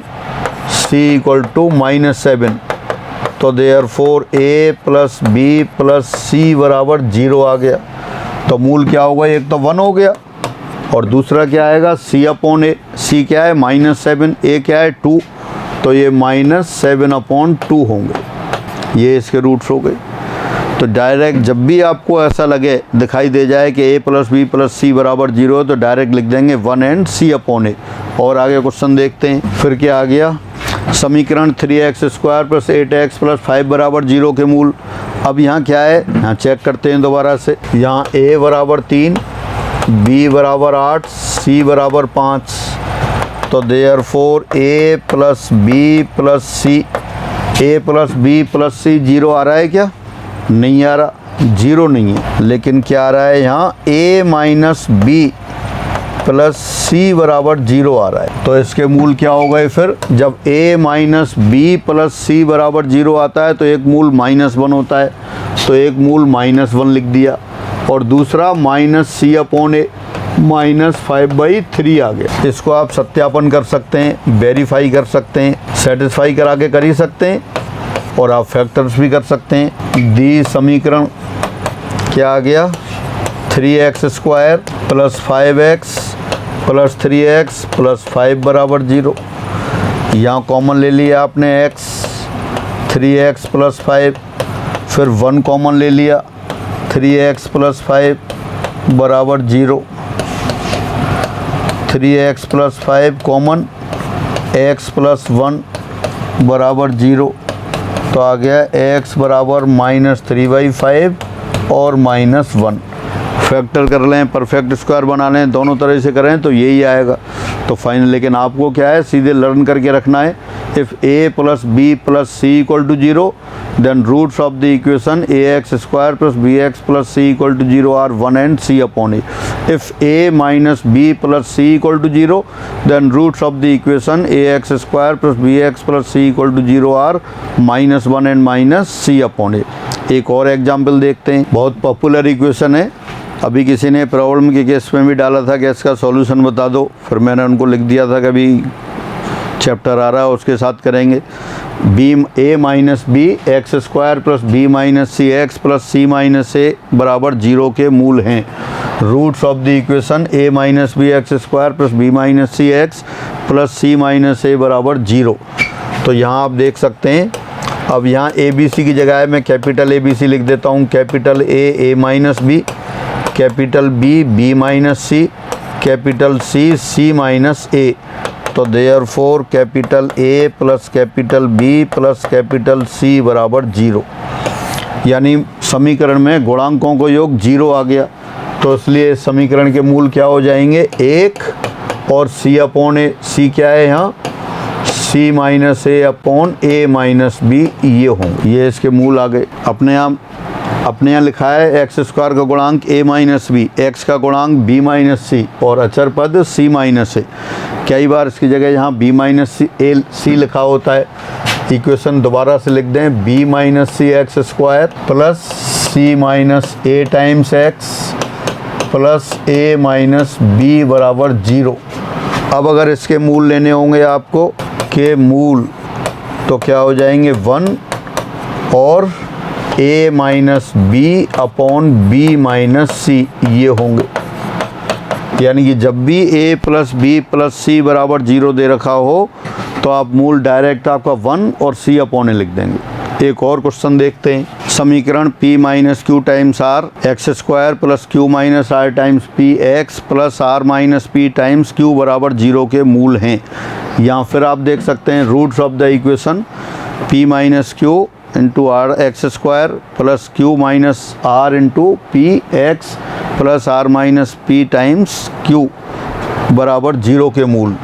c equal to -7, तो therefore a plus b plus c बराबर 0 आ गया। तो मूल क्या होगा, एक तो 1 हो गया और दूसरा क्या आएगा c अपॉन ए। c क्या है -7, a क्या है 2, तो ये -7 अपॉन 2 होंगे। ये इसके रूट्स हो गए। तो डायरेक्ट जब भी आपको ऐसा लगे, दिखाई दे जाए कि a plus b plus c बराबर 0 है, तो डायरेक्ट लिख देंगे 1 एंड c अपॉन ए। और आगे क्वेश्चन देखते हैं। फिर क्या आ गया, समीकरण 3x square plus 8x plus 5 बराबर 0 के मूल। अब यहाँ क्या है, यहाँ चेक करते हैं दोबारा से। यहाँ a बराबर 3, b बराबर 8, c बराबर 5, तो therefore a plus b plus c, a plus b plus c 0 आ रहा है क्या, नहीं आ रहा, 0 नहीं है। लेकिन क्या आ रहा है यहाँ a माइनस बी प्लस सी बराबर 0 आ रहा है। तो इसके मूल क्या हो गए फिर, जब a माइनस बी प्लस सी बराबर 0 आता है तो एक मूल -1 होता है, तो एक मूल -1 लिख दिया और दूसरा -c अपॉन ए -5/3 आ गया। इसको आप सत्यापन कर सकते हैं, वेरीफाई कर सकते हैं, सेटिस्फाई करा के कर ही सकते हैं और आप फैक्टर्स भी कर सकते हैं। दी समीकरण क्या आ गया, 3x square plus 5x plus 3x plus 5 बराबर 0। यहाँ कॉमन ले लिया आपने x, 3x प्लस 5, फिर 1 कॉमन ले लिया, 3x प्लस 5 बराबर 0, 3x plus 5 common, x plus 1 बराबर 0, तो आ गया x बराबर -3/5 और -1। फैक्टर कर लें, परफेक्ट स्क्वायर बना लें, दोनों तरह से करें तो यही आएगा। तो फाइनल लेकिन आपको क्या है, सीधे लर्न करके रखना है। If a plus b plus C equal to 0 then roots of the equation ax square plus bx plus c equal to 0 are 1 and c upon a। If a minus b plus c equal to 0 then roots of the equation ax square plus bx plus c equal to 0 are -1 and minus c upon a। एक और example देखते हैं, बहुत popular equation है। अभी किसी ने problem के केस में भी डाला था कि इसका सॉल्यूशन बता दो, फिर मैंने उनको लिख दिया था कि अभी चैप्टर आ रहा है उसके साथ करेंगे। a minus B x square plus b minus c x plus c minus a बराबर 0 के मूल हैं। Roots of the equation a minus B x square plus b minus c x plus c minus a बराबर 0। तो यहाँ आप देख सकते हैं, अब यहाँ ए बी सी की जगह मैं कैपिटल ए बी सी लिख देता हूँ। Capital A minus B, capital B minus C, capital C minus A. तो therefore capital A plus capital B plus capital C बराबर 0, यानी समीकरण में गुणांकों को योग 0 आ गया। तो इसलिए समीकरण के मूल क्या हो जाएंगे, 1 और c अपॉन ए। सी क्या है यहाँ, c minus A upon A minus B, ये होंगे, ये इसके मूल आ गए। अपने यहाँ लिखा है एक्स स्क्वायर का गुणांक a माइनस बी, एक्स का गुणांक b माइनस सी और अचर पद c माइनस ए। कई बार इसकी जगह यहाँ b माइनस सी लिखा होता है। इक्वेशन दोबारा से लिख दें, b minus c x square plus c minus a times x plus a minus b बराबर 0। अब अगर इसके मूल लेने होंगे आपको के मूल, तो क्या हो जाएंगे 1 और a minus B upon b minus c, ये होंगे। यानी कि जब भी a प्लस बी प्लस सी बराबर 0 दे रखा हो तो आप मूल डायरेक्ट आपका 1 और c अपॉन ए लिख देंगे। एक और क्वेश्चन देखते हैं। समीकरण p minus q times r x square plus q minus r times p x plus r minus p times q बराबर 0 के मूल हैं। या फिर आप देख सकते हैं roots of the equation p minus q into r x square plus q minus r into p x plus r minus p times q बराबर 0 के मूल।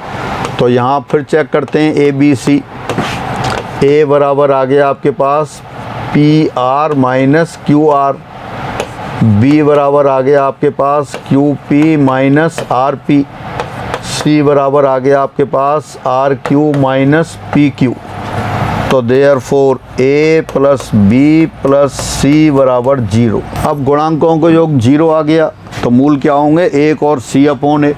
तो यहाँ फिर चेक करते हैं ए बी सी। ए बराबर आ गया आपके पास p r minus q r, b बराबर आ गया आपके पास q p minus r p, c बराबर आ गया आपके पास r q minus p q. तो therefore a plus b plus सी बराबर 0। अब गुणांकों को योग 0 आ गया तो मूल क्या होंगे, 1 और c अपॉन ए।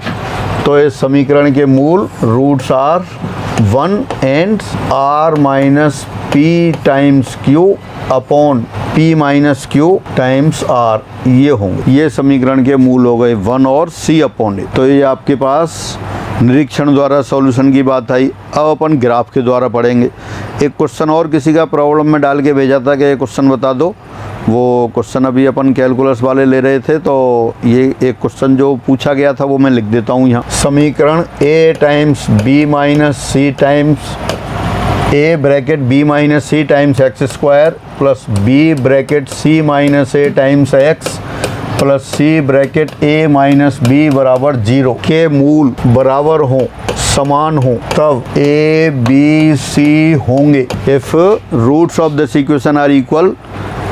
तो इस समीकरण के मूल roots are 1 and r minus p times q upon p minus q times r, ये होंगे। ये समीकरण के मूल हो गए 1 और c अपॉन ए। तो ये आपके पास निरीक्षण द्वारा सॉल्यूशन की बात आई। अब अपन ग्राफ के द्वारा पढ़ेंगे। एक क्वेश्चन और किसी का प्रॉब्लम में डाल के भेजा था कि ये क्वेश्चन बता दो, वो क्वेश्चन अभी अपन कैलकुलस वाले ले रहे थे, तो ये एक क्वेश्चन जो पूछा गया था वो मैं लिख देता हूँ यहाँ। समीकरण a times b minus c times a bracket b minus c times x square plus b bracket c minus a times x plus c bracket a minus b बराबर 0 के मूल बराबर हों, समान हों, तब a b c होंगे। If roots of this equation are equal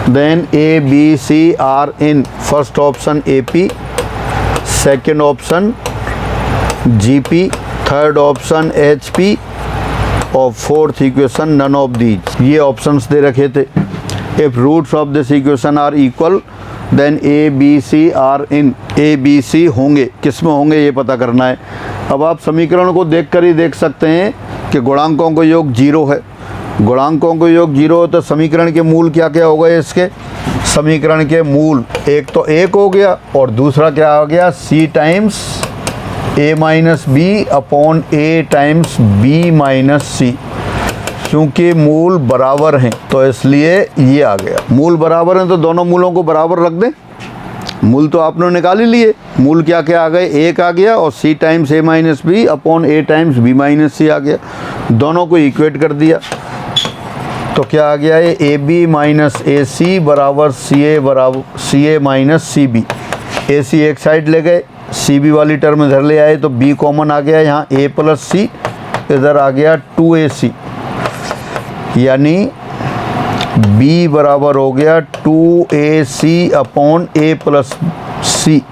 then a b c are in first option AP, second option GP, third option HP और fourth equation none of these. ये ऑप्शंस दे रखे थे। If roots of this equation are equal then a b c are in, a b c होंगे, किस में होंगे ये पता करना है। अब आप समीकरण को देखकर ही देख सकते हैं कि गुणांकों को योग 0 है। गुणांकों को योग 0 हो तो समीकरण के मूल क्या क्या हो गए इसके, समीकरण के मूल एक तो 1 हो गया और दूसरा क्या हो गया c times a minus B upon a times b minus c. क्योंकि मूल बराबर हैं तो इसलिए ये आ गया। मूल बराबर हैं तो दोनों मूलों को बराबर रख दें। मूल तो आपने निकाल ही लिए। मूल क्या क्या आ गए, 1 आ गया और c times a minus B upon a times b minus c आ गया। दोनों को इक्वेट कर दिया तो क्या आ गया, ये ab माइनस ए सी बराबर सी ए माइनस सी बी। ए सी एक साइड ले गए, सी बी वाली टर्म इधर ले आए तो बी कॉमन आ गया, यहाँ ए प्लस सी इधर आ गया 2ac, यानी b बराबर हो गया 2ac upon a plus c.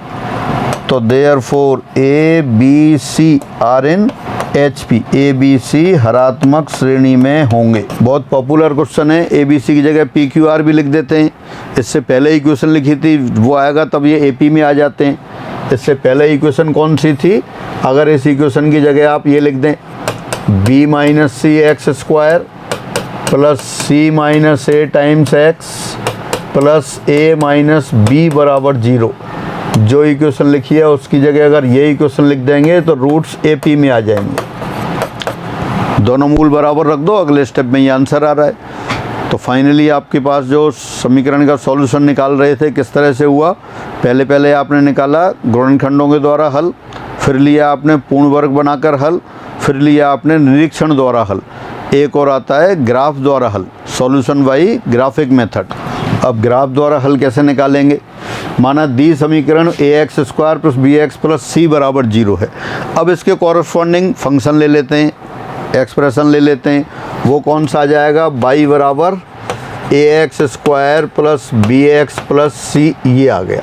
तो therefore a b c are in HP, a b c हरात्मक श्रेणी में होंगे। बहुत पॉपुलर क्वेश्चन है, ए बी सी की जगह PQR भी लिख देते हैं। इससे पहले इक्वेशन लिखी थी वो आएगा तब ये AP में आ जाते हैं। इससे पहले इक्वेशन कौन सी थी, अगर इस इक्वेशन की जगह आप ये लिख दें b minus c x square plus c minus a times x plus A minus b बराबर 0, जो इक्वेशन लिखी है उसकी जगह अगर ये इक्वेशन लिख देंगे तो रूट्स AP में आ जाएंगे। दोनों मूल बराबर रख दो, अगले स्टेप में ये आंसर आ रहा है। तो फाइनली आपके पास जो समीकरण का सॉल्यूशन निकाल रहे थे किस तरह से हुआ, पहले आपने निकाला गुणनखंडों के द्वारा हल, फिर लिया आपने पूर्ण वर्ग बनाकर हल, फिर लिया आपने निरीक्षण द्वारा हल, एक और आता है ग्राफ द्वारा हल, सॉल्यूशन बाई ग्राफिक मेथड। अब ग्राफ द्वारा हल कैसे निकालेंगे, माना दी समीकरण ax square plus bx plus c बराबर 0 है। अब इसके कॉरस्पॉन्डिंग फंक्शन ले लेते हैं, एक्सप्रेशन ले लेते हैं, वो कौन सा आ जाएगा, y बराबर ax square plus bx plus c, ये आ गया।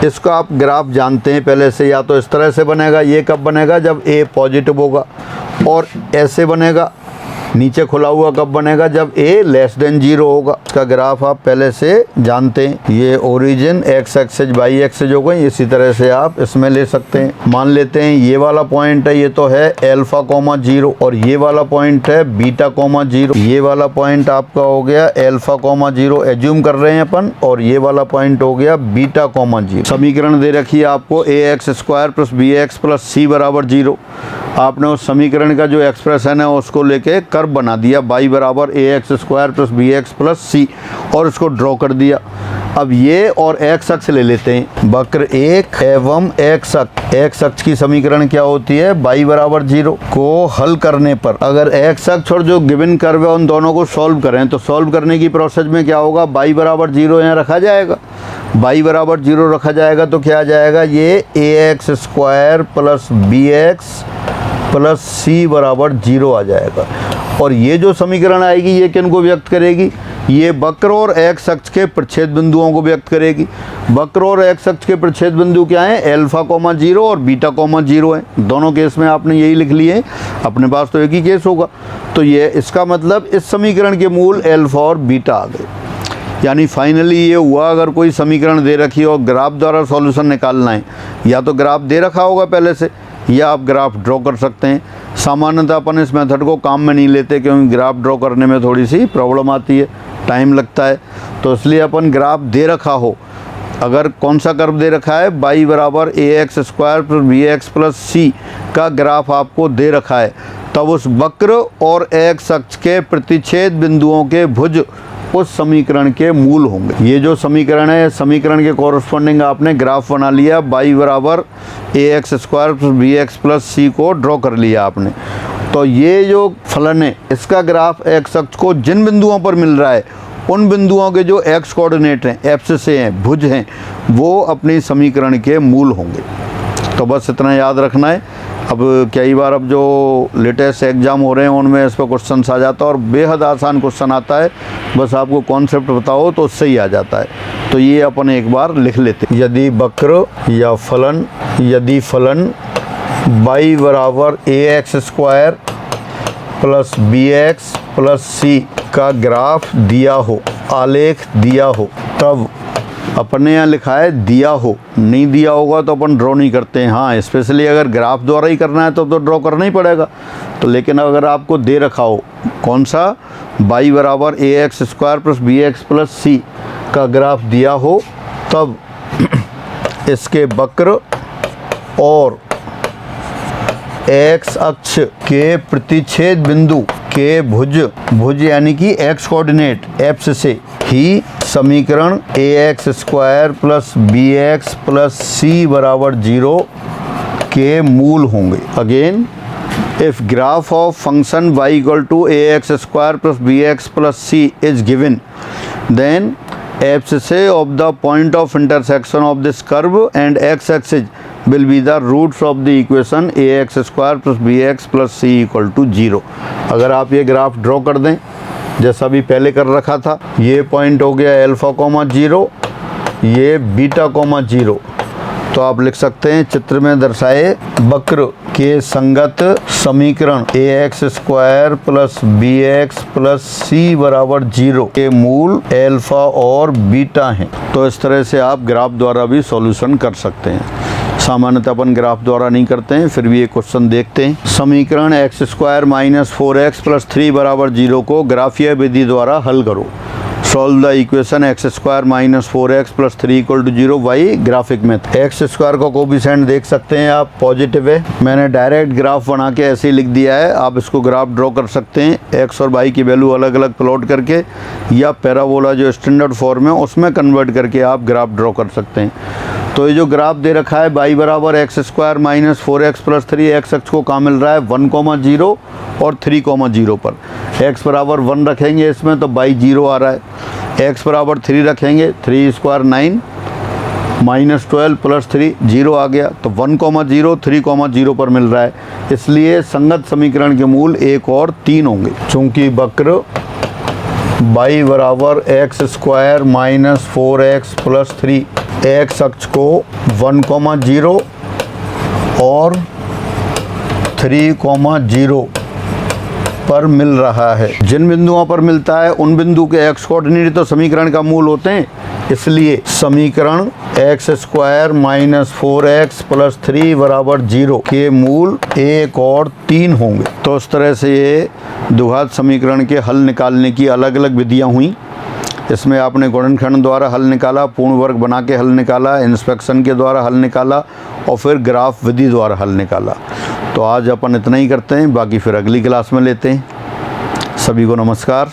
इसको आप ग्राफ जानते हैं पहले से, या तो इस तरह से बनेगा, ये कब बनेगा जब a पॉजिटिव होगा, और ऐसे बनेगा नीचे खुला हुआ कब बनेगा जब a लेस देन 0 होगा। इसका ग्राफ आप पहले से जानते हैं, ये origin x axes y axes हो गई, इसी तरह से आप इसमें ले सकते हैं। मान लेते हैं ये वाला पॉइंट है, ये तो है अल्फा कोमा 0, और ये वाला पॉइंट है बीटा कोमा 0, ये वाला पॉइंट आपका हो गया अल्फा कोमा 0 एज्यूम कर रहे हैं अपन, और ये वाला पॉइंट हो गया बीटा कोमा 0। समीकरण दे रखी है आपको ax square plus bx plus c बराबर 0। आपने उस समीकरण का जो एक्सप्रेशन है उसको लेके कर्व बना दिया, y बराबर ax square plus bx plus c, और इसको ड्रॉ कर दिया। अब ये और x अक्ष ले लेते हैं, वक्र 1 एवं x अक्ष की समीकरण क्या होती है, y बराबर 0 को हल करने पर अगर x अक्ष और जो गिवन कर्व है उन दोनों को सॉल्व करें तो सॉल्व करने की प्रोसेस में क्या होगा, y बराबर 0 यहाँ रखा जाएगा, y बराबर 0 रखा जाएगा तो क्या आ जाएगा, ये ax square plus bx plus c बराबर 0 आ जाएगा। और ये जो समीकरण आएगी ये किन को व्यक्त करेगी, ये वक्र और x अक्ष के प्रच्छेद बिंदुओं को व्यक्त करेगी। वक्र और x अक्ष के प्रच्छेद बिंदु क्या हैं, अल्फा कोमा 0 और बीटा कोमा 0 है। दोनों केस में आपने यही लिख लिए, अपने पास तो एक ही केस होगा। तो ये इसका मतलब इस समीकरण के मूल अल्फा और बीटा आ गए। यानी फाइनली ये हुआ, अगर कोई समीकरण दे रखी हो और ग्राफ द्वारा सॉल्यूशन निकालना है, या तो ग्राफ दे रखा होगा पहले से, या आप ग्राफ ड्रॉ कर सकते हैं। सामान्यतः अपन इस मेथड को काम में नहीं लेते क्योंकि ग्राफ ड्रॉ करने में थोड़ी सी प्रॉब्लम आती है, टाइम लगता है, तो इसलिए अपन ग्राफ दे रखा हो, अगर कौन सा कर्व दे रखा है, y बराबर ax square plus bx plus c का ग्राफ आपको दे रखा है, तब उस वक्र और x अक्ष के प्रतिच्छेद बिंदुओं के भुज उस समीकरण के मूल होंगे। ये जो समीकरण है, समीकरण के कॉरस्पॉन्डिंग आपने ग्राफ बना लिया, y बराबर ax square plus bx plus c को ड्रॉ कर लिया आपने। तो ये जो फलन है इसका ग्राफ x अक्ष को जिन बिंदुओं पर मिल रहा है उन बिंदुओं के जो x कोऑर्डिनेट हैं, एब्सिस हैं, भुज हैं, वो अपनी समीकरण के मूल होंगे। तो बस इतना याद रखना है। अब कई बार अब जो लेटेस्ट एग्ज़ाम हो रहे हैं उनमें इस पर क्वेश्चन आ जाता है और बेहद आसान क्वेश्चन आता है, बस आपको कॉन्सेप्ट बताओ तो उससे ही आ जाता है। तो ये अपन एक बार लिख लेते हैं, यदि वक्र या फलन, यदि फलन y बराबर ax square plus bx plus c का ग्राफ दिया हो, आलेख दिया हो, तब अपने यहाँ लिखा है दिया हो, नहीं दिया होगा तो अपन ड्रॉ नहीं करते हैं। हाँ, स्पेशली अगर ग्राफ द्वारा ही करना है तो ड्रॉ करना ही पड़ेगा। तो लेकिन अगर आपको दे रखा हो कौन सा, y बराबर ax square plus bx plus c का ग्राफ दिया हो, तब इसके वक्र और x अक्ष के प्रतिच्छेद बिंदु के भुज यानी कि x कोऑर्डिनेट एप्स से ही समीकरण ax square plus bx plus c बराबर 0 के मूल होंगे। Again, if graph of function y equal to ax square plus bx plus c is given, then abscissa of the point of intersection of this curve and x axis will be the roots of the equation a x square plus B x plus C equal to 0। अगर आप ये graph draw कर दें जैसा भी पहले कर रखा था, ये पॉइंट हो गया अल्फा कोमा 0, ये बीटा कोमा 0, तो आप लिख सकते हैं चित्र में दर्शाए वक्र के संगत समीकरण ए x square plus B x plus सी बराबर 0 के मूल अल्फा और बीटा हैं। तो इस तरह से आप ग्राफ द्वारा भी सॉल्यूशन कर सकते हैं। सामान्यतः अपन ग्राफ द्वारा नहीं करते हैं, फिर भी ये क्वेश्चन देखते हैं। समीकरण x square minus 4x plus 3 बराबर 0 को ग्राफीय विधि द्वारा हल करो। Solve the equation x square minus 4x plus 3 equal to 0 by graphic method. X square का कोफिशिएंट देख सकते हैं आप, पॉजिटिव है। मैंने डायरेक्ट ग्राफ बना के ऐसे ही लिख दिया है, आप इसको ग्राफ ड्रॉ कर सकते हैं एक्स और वाई की वैल्यू अलग अलग प्लॉट करके, या पैराबोला जो स्टैंडर्ड फॉर्म है उसमें कन्वर्ट करके आप ग्राफ ड्रॉ कर सकते हैं। तो ये जो ग्राफ दे रखा है y बराबर x square minus 4x plus 3, x x को कहाँ मिल रहा है 1,0 और 3,0 पर। x बराबर 1 रखेंगे इसमें तो y 0 आ रहा है, x बराबर 3 रखेंगे 3 स्क्वायर 9 माइनस 12 प्लस 3 0 आ गया, तो 1,0 3,0 पर मिल रहा है। इसलिए संगत समीकरण के मूल 1 और 3 होंगे। चूँकि वक्र y बराबर x square minus 4x plus 3 x अक्ष को 1,0 और 3,0 पर मिल रहा है। जिन बिंदुओं पर मिलता है उन बिंदु के एक्स कोऑर्डिनेट तो समीकरण का मूल होते हैं, इसलिए समीकरण x square minus 4x plus 3 बराबर 0 के मूल 1 और 3 होंगे। तो इस तरह से ये द्विघात समीकरण के हल निकालने की अलग अलग विधियां हुई। इसमें आपने गुणनखंड द्वारा हल निकाला, पूर्ण वर्ग बना के हल निकाला, इंस्पेक्शन के द्वारा हल निकाला और फिर ग्राफ विधि द्वारा हल निकाला। तो आज अपन इतना ही करते हैं, बाकी फिर अगली क्लास में लेते हैं। सभी को नमस्कार।